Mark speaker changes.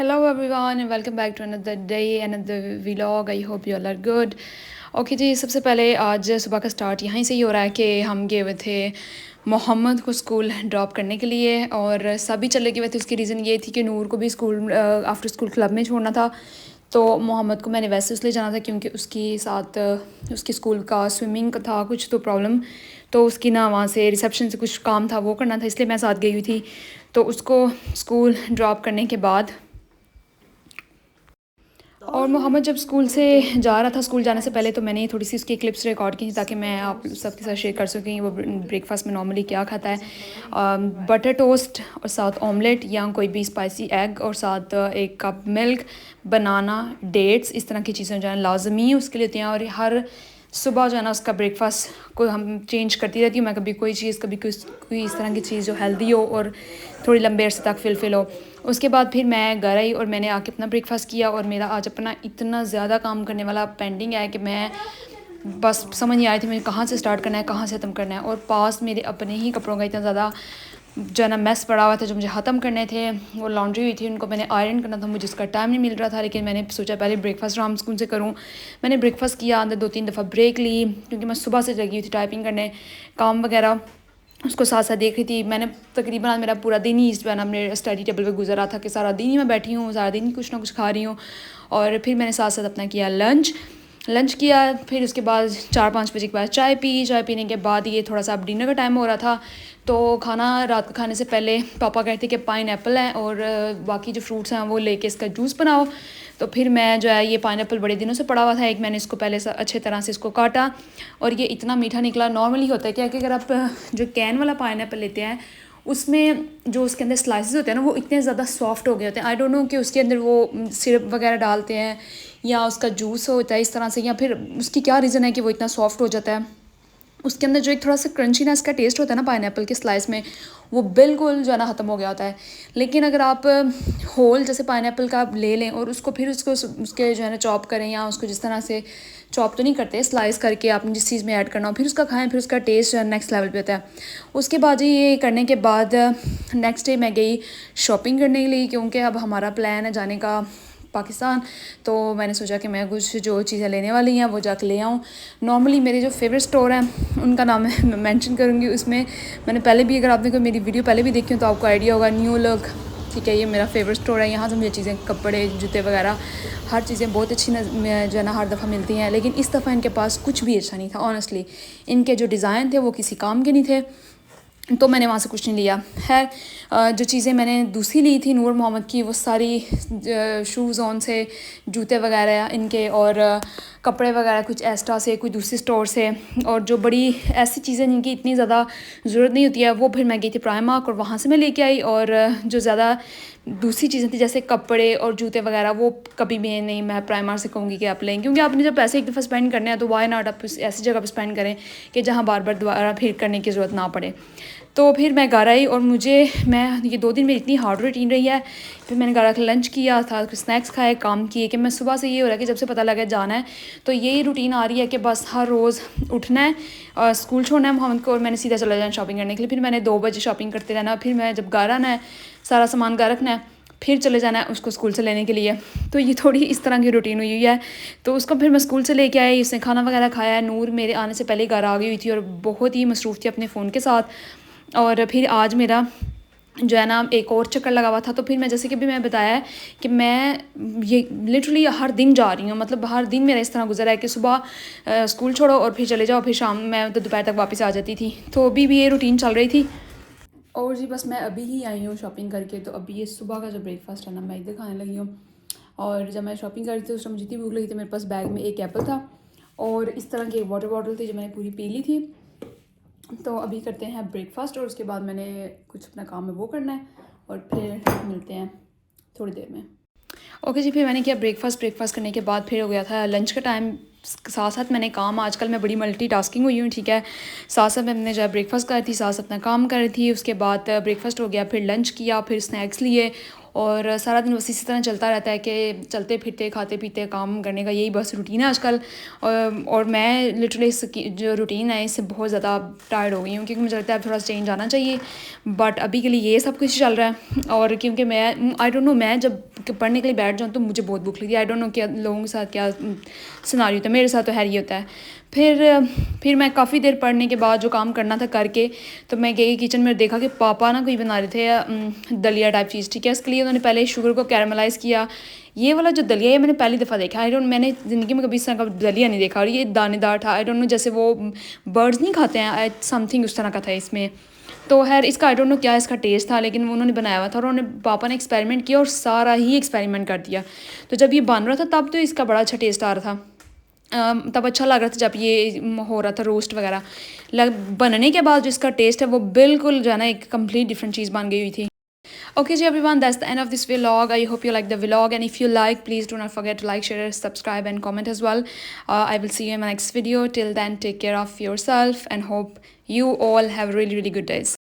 Speaker 1: Hello everyone and welcome back to another day, another vlog. I hope you all are good. Okay जी, सबसे पहले आज सुबह का स्टार्ट यहाँ से ही हो रहा है कि हम गए हुए थे मोहम्मद को स्कूल ड्रॉप करने के लिए और सभी चले गए हुए थे। उसकी रीज़न ये थी कि नूर को भी स्कूल आफ्टर स्कूल क्लब में छोड़ना था। तो मोहम्मद को मैंने वैसे इसलिए जाना था क्योंकि उसकी साथ उसकी स्कूल का स्विमिंग का था कुछ तो प्रॉब्लम, तो उसकी ना वहाँ से रिसेप्शन से कुछ काम था वो करना था, इसलिए मैं साथ गई हुई थी। तो उसको स्कूल ड्रॉप करने के बाद और मोहम्मद जब स्कूल से जा रहा था, स्कूल जाने से पहले तो मैंने थोड़ी सी उसकी क्लिप्स रिकॉर्ड की थी ताकि मैं आप सबके साथ शेयर कर सकूँ वो ब्रेकफास्ट में नॉर्मली क्या खाता है। बटर टोस्ट और साथ ऑमलेट या कोई भी स्पाइसी एग और साथ एक कप मिल्क, बनाना, डेट्स, इस तरह की चीज़ें जो है लाजमी उसके लिए होती हैं। और हर सुबह जो है ना उसका ब्रेकफास्ट को हम चेंज करती रहती हूँ मैं, कभी कोई चीज़, कभी कोई इस तरह की चीज़ जो हेल्दी हो और थोड़ी लंबे अरसे तक फिल हो। उसके बाद फिर मैं घर आई और मैंने आके अपना ब्रेकफास्ट किया। और मेरा आज अपना इतना ज़्यादा काम करने वाला पेंडिंग है कि मैं बस समझ नहीं आ रही थी मुझे कहाँ से स्टार्ट करना है, कहाँ से ख़त्म करना है। और पास मेरे अपने ही कपड़ों का इतना ज़्यादा जो है ना मैस पड़ा हुआ था जो मुझे ख़त्म करने थे। वो लॉन्ड्री हुई थी, उनको मैंने आयरन करना था, मुझे उसका टाइम नहीं मिल रहा था। लेकिन मैंने सोचा पहले ब्रेकफास्ट आराम सुकून से करूँ। मैंने ब्रेकफास्ट किया, अंदर 2-3 दफ़ा ब्रेक ली क्योंकि मैं सुबह से लगी हुई थी टाइपिंग करने, काम वगैरह उसको साथ साथ देख रही थी। मैंने तकरीबन आज मेरा पूरा दिन ही इस जो है ना मेरे स्टडी टेबल पे गुजर रहा था कि सारा दिन ही मैं बैठी हूँ, सारा दिन ही कुछ ना कुछ खा रही हूँ। और फिर मैंने साथ साथ अपना किया लंच किया। फिर उसके बाद 4-5 बजे के बाद चाय पीने के बाद ये थोड़ा सा अब डिनर का टाइम हो रहा था। तो खाना रात को खाने से पहले पापा कहते कि पाइनएप्पल है और बाकी जो फ्रूट्स हैं वो लेके इसका जूस बनाओ। तो फिर मैं जो है ये पाइनएप्पल बड़े दिनों से पड़ा हुआ था, एक मैंने इसको पहले से अच्छे तरह से इसको काटा और ये इतना मीठा निकला। नॉर्मली होता है क्या कि अगर आप जो कैन वाला पाइनएप्पल लेते हैं उसमें जो उसके अंदर स्लाइसेस होते हैं ना वो इतने ज़्यादा सॉफ्ट हो गए होते हैं। आई डोंट नो कि उसके अंदर वो सिरप वगैरह डालते हैं या उसका जूस होता है इस तरह से, या फिर उसकी क्या रीज़न है कि वो इतना सॉफ्ट हो जाता है। उसके अंदर जो एक थोड़ा सा क्रंचीनेस का टेस्ट होता है ना पाइनएप्पल के स्लाइस में, वो बिल्कुल जो है ना ख़त्म हो गया होता है। लेकिन अगर आप होल जैसे पाइनएप्पल का ले लें और उसको फिर उसको उसके जो है ना चॉप करें, या उसको जिस तरह से चॉप तो नहीं करते, स्लाइस करके आपने जिस चीज़ में ऐड करना हो फिर उसका खाएं, फिर उसका टेस्ट जो है नेक्स्ट लेवल पे होता है। उसके बाद ये करने के बाद नेक्स्ट डे मैं गई शॉपिंग करने के लिए क्योंकि अब हमारा प्लान है जाने का पाकिस्तान। तो मैंने सोचा कि मैं कुछ जो चीज़ें लेने वाली हैं वो जाके ले आऊँ। नॉर्मली मेरे जो फेवरेट स्टोर हैं उनका नाम मैं मेंशन करूँगी, उसमें मैंने पहले भी, अगर आपने कोई मेरी वीडियो पहले भी देखी हो तो आपको आइडिया होगा, न्यू लुक, ठीक है, ये मेरा फेवरेट स्टोर है। यहाँ से मुझे चीज़ें, कपड़े, जूते वगैरह हर चीज़ें बहुत अच्छी जो है ना हर दफ़ा मिलती हैं। लेकिन इस दफ़ा इनके पास कुछ भी अच्छा नहीं था ऑनेस्टली। इनके जो डिज़ाइन थे वो किसी काम के नहीं थे, तो मैंने वहाँ से कुछ नहीं लिया। खैर जो चीज़ें मैंने दूसरी ली थी नूर मोहम्मद की, वो सारी शूज़ ऑन से, जूते वगैरह इनके और कपड़े वगैरह कुछ एक्स्ट्रा से, कोई दूसरी स्टोर से, और जो बड़ी ऐसी चीज़ें जिनकी इतनी ज़्यादा ज़रूरत नहीं होती है वो फिर मैं गई थी प्राइमार्क और वहाँ से मैं लेके आई। और जो ज़्यादा दूसरी चीज़ें थी जैसे कपड़े और जूते वगैरह वो कभी भी नहीं मैं प्राइमार्क से कहूँगी कि आप लें, क्योंकि आपने जब पैसे एक दफ़ा स्पेंड करने हैं तो वाई नॉट आप ऐसी जगह पर स्पेंड करें कि जहाँ बार बार दोबारा फिर करने की ज़रूरत ना पड़े। तो फिर मैं घर आई और मैं ये 2 दिन मेरी इतनी हार्ड रूटीन रही है। फिर मैंने घर आकर लंच किया था, स्नैक्स खाए, काम किए कि मैं सुबह से ये हो रहा है कि जब से पता लगा जाना है तो यही रूटीन आ रही है कि बस हर रोज़ उठना है और स्कूल छोड़ना है मोहम्मद को और मैंने सीधा चला जाना शॉपिंग करने के लिए। फिर मैंने 2 बजे शॉपिंग करते रहना, फिर मैं जब घर आना है सारा सामान घर रखना है, फिर चले जाना है उसको स्कूल से लेने के लिए। तो ये थोड़ी इस तरह की रूटीन हुई है। तो उसको फिर मैं स्कूल से लेके आई, उसने खाना वगैरह खाया है। नूर मेरे आने से पहले घर आ गई हुई थी और बहुत ही मसरूफ़ थी अपने फ़ोन के साथ। और फिर आज मेरा जो है ना एक और चक्कर लगा हुआ था। तो फिर मैं, जैसे कि भी मैं बताया है कि मैं ये लिटरली हर दिन जा रही हूँ, मतलब हर दिन मेरा इस तरह गुजरा है कि सुबह स्कूल छोड़ो और फिर चले जाओ, फिर शाम मैं तो दोपहर तक वापस आ जाती थी। तो अभी भी ये रूटीन चल रही थी। और जी बस मैं अभी ही आई हूँ शॉपिंग करके, तो अभी ये सुबह का जो ब्रेकफास्ट है ना मैं इधर खाने लगी हूँ। और जब मैं शॉपिंग कर रही थी उस टाइम मुझे इतनी भूख लगी थी, मेरे पास बैग में एक एप्पल था और इस तरह की एक वाटर बॉटल थी जो मैंने पूरी पी ली थी। तो अभी करते हैं ब्रेकफास्ट और उसके बाद मैंने कुछ अपना काम है वो करना है और फिर मिलते हैं थोड़ी देर में। ओके जी, फिर मैंने किया ब्रेकफास्ट करने के बाद फिर हो गया था लंच का टाइम। साथ साथ मैंने काम, आजकल मैं बड़ी मल्टीटास्किंग हुई हूँ, ठीक है। साथ साथ मैंने जो है ब्रेकफास्ट कर रही थी, साथ साथ अपना काम कर रही थी। उसके बाद ब्रेकफास्ट हो गया, फिर लंच किया, फिर स्नैक्स लिए और सारा दिन बस इसी तरह चलता रहता है कि चलते फिरते खाते पीते काम करने का यही बस रूटीन है आजकल। और मैं लिटरली इसकी जो रूटीन है इससे बहुत ज़्यादा टायर्ड हो गई हूँ, क्योंकि मुझे लगता है थोड़ा सा चेंज आना चाहिए। बट अभी के लिए ये सब कुछ चल रहा है। और क्योंकि मैं आई डोंट नो, मैं जब पढ़ने के लिए बैठ जाऊँ तो मुझे बहुत भूख लगी। आई डोंट नो क्या लोगों के साथ क्या सिनारियो होता है, मेरे साथ तो हैरी होता है। फिर मैं काफ़ी देर पढ़ने के बाद जो काम करना था करके तो मैं गई किचन में, देखा कि पापा ना कोई बना रहे थे दलिया टाइप चीज़, ठीक है। इसके लिए उन्होंने पहले शुगर को कैरमलाइज़ किया। ये वाला जो दलिया है मैंने पहली दफ़ा देखा। आई डोंट, मैंने ज़िंदगी में कभी इस तरह का दलिया नहीं देखा, और ये दानेदार था। आई डोंट नो, जैसे वो बर्ड्स नहीं खाते हैं, समथिंग उस तरह का था इसमें। तो खैर इसका आई डोंट नो क्या इसका टेस्ट था, लेकिन वो उन्होंने बनाया हुआ था और उन्होंने पापा ने एक्सपेरिमेंट किया और सारा ही एक्सपेरिमेंट कर दिया। तो जब ये बन रहा था तब तो इसका बड़ा अच्छा टेस्ट आ रहा था, तब अच्छा लग रहा था जब ये हो रहा था रोस्ट वगैरह। बनने के बाद जो इसका टेस्ट है वो बिल्कुल जो है ना एक कंप्लीट डिफरेंट चीज़ बन गई हुई थी। Okay, so everyone, that's the end of this vlog. I hope you like the vlog, and if you like, please do not forget to like, share, subscribe and comment as well. I will see you in my next video. Till then, take care of yourself and hope you all have really good days.